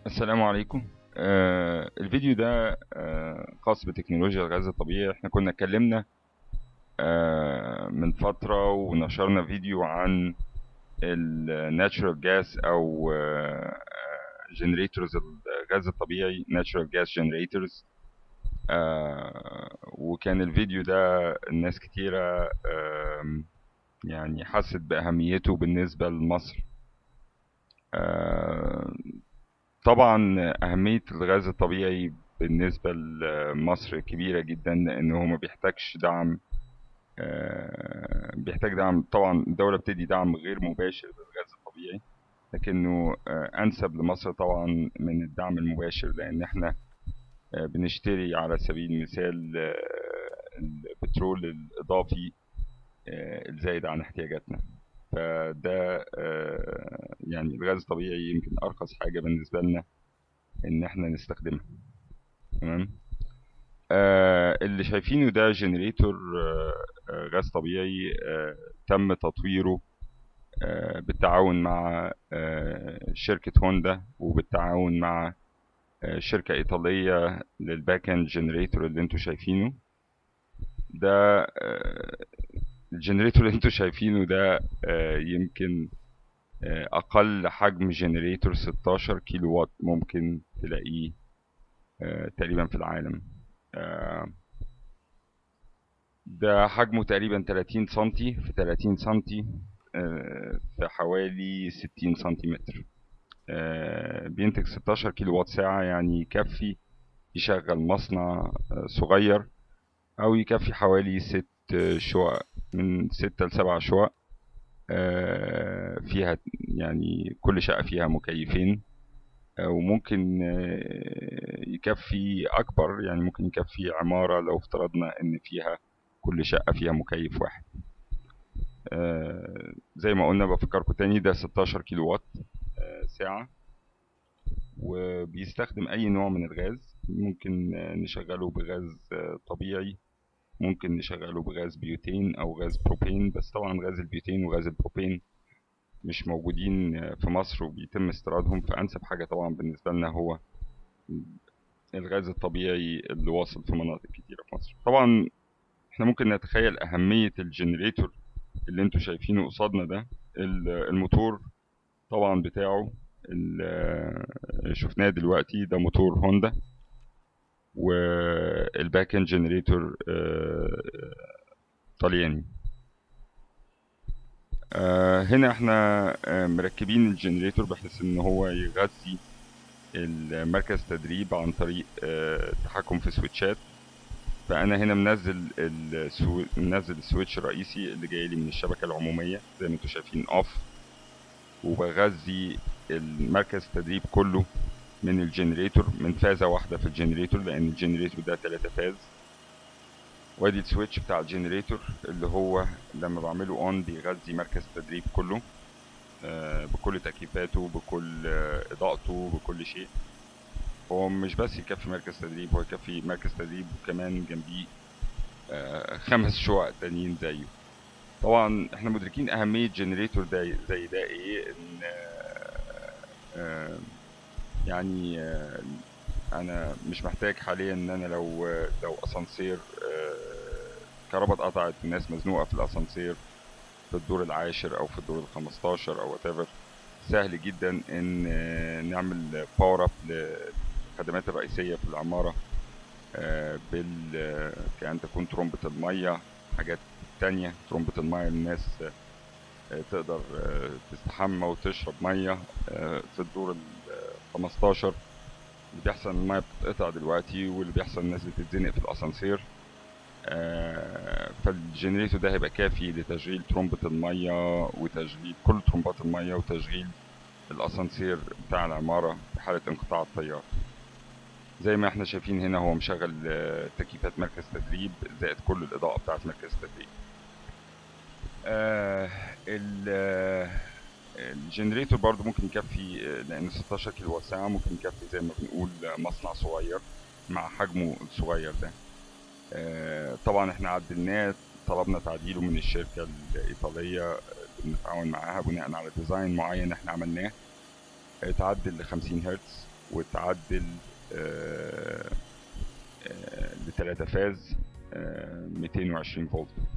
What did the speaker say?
السلام عليكم. الفيديو ده خاص بتكنولوجيا الغاز الطبيعي. احنا كنا اتكلمنا من فترة ونشرنا فيديو عن الناتشورال جاس او جنريتورز الغاز الطبيعي، ناتشورال جاس جنريتورز. وكان الفيديو ده الناس كتيرة يعني حست بأهميته بالنسبة لمصر. آه، طبعا أهمية الغاز الطبيعي بالنسبة لمصر كبيرة جدا، لأنه ما بيحتاجش دعم. بيحتاج دعم طبعا، الدولة بتدي دعم غير مباشر للغاز الطبيعي، لكنه أنسب لمصر طبعا من الدعم المباشر، لأن احنا بنشتري على سبيل المثال البترول الإضافي الزايد عن احتياجاتنا. فده يعني الغاز الطبيعي يمكن أرخص حاجة بالنسبة لنا إن احنا نستخدمها. تمام. اللي شايفينه ده جنريتور غاز طبيعي، تم تطويره بالتعاون مع شركة هوندا، وبالتعاون مع شركة إيطالية للباك اند جنريتور اللي انتوا شايفينه ده. الجنريتور اللي انتوا شايفينه ده يمكن أقل حجم جنريتور 16 كيلو وات ممكن تلاقيه تقريبا في العالم. آه، ده حجمه تقريبا 30 سنتي في 30 سنتي، في حوالي 60 سنتيمتر. بينتج 16 كيلو وات ساعة، يعني يكفي يشغل مصنع صغير، أو يكفي حوالي 6 شقق، من 6 ل7 شقق. فيها يعني كل شقة فيها مكيفين، وممكن يكفي أكبر، يعني ممكن يكفي عمارة لو افترضنا إن فيها كل شقة فيها مكيف واحد. زي ما قلنا، بفكركم تاني، ده 16 كيلو وات ساعة، وبيستخدم أي نوع من الغاز. ممكن نشغله بغاز طبيعي، ممكن نشغله بغاز بيوتين أو غاز بروبين. بس طبعا غاز البيوتين وغاز البروبين مش موجودين في مصر وبيتم استيرادهم، فأنسب حاجة طبعا بالنسبة لنا هو الغاز الطبيعي اللي واصل في مناطق كتيرة في مصر. طبعا احنا ممكن نتخيل أهمية الجنريتور اللي انتوا شايفينه قصادنا ده. الموتور طبعا بتاعه اللي شفناه دلوقتي ده موتور هوندا، والباك اند جنريتور طلياني. هنا احنا مركبين الجنريتور بحيث ان هو يغذي المركز تدريب عن طريق التحكم في سويتشات. فانا هنا منزل السويتش الرئيسي اللي جاي لي من الشبكه العموميه زي ما انتم شايفين اوف، وبغذي المركز التدريب كله من الجنريتور، من فازة واحدة في الجنريتور، لأن الجنريتور ده 3 فاز. وادي السويتش بتاع الجنريتور اللي هو لما بعمله اون بيغذي مركز التدريب كله بكل تكييفاته، بكل إضاءته، بكل شيء. هو مش بس يكفي مركز تدريب، هو يكفي مركز تدريب وكمان جنبيه 5 شقق تانيين زيه. طبعا احنا مدركين أهمية جنريتور ده زي ده ايه، ان آه، يعني انا مش محتاج حاليا ان انا لو اسانسير كهرباء اتقطعت، الناس مزنوقه في الاسانسير في الدور العاشر او في الدور الخمستاشر او whatever، سهل جدا ان نعمل باور اب للخدمات الرئيسيه في العماره، كأن تكون ترمبة المية، حاجات تانية. ترمبة المية الناس تقدر تستحمى وتشرب مية في الدور ال15. اللي بيحصل ان الميه بتتقطع دلوقتي، واللي بيحصل الناس بتتزنق في الاسانسير. فالجنريتور ده هيبقى كافي لتشغيل ترمبة الميه وتشغيل كل ترمبات الميه وتشغيل الاسانسير بتاع العمارة في حالة انقطاع التيار. زي ما احنا شايفين هنا هو مشغل تكييفات مركز تدريب زائد كل الإضاءة بتاعة مركز تدريب. الجنريتور برضو ممكن يكفي، لأن 16 كيلو وات ساعة ممكن يكفي زي ما بنقول مصنع صغير مع حجمه الصغير ده. طبعا احنا عدلناه، طلبنا تعديله من الشركة الإيطالية اللي بنتعاون معاها بناء على ديزاين معين احنا عملناه. اتعدل ل 50 هرتز، وتعدل ل3 فاز 220 فولت.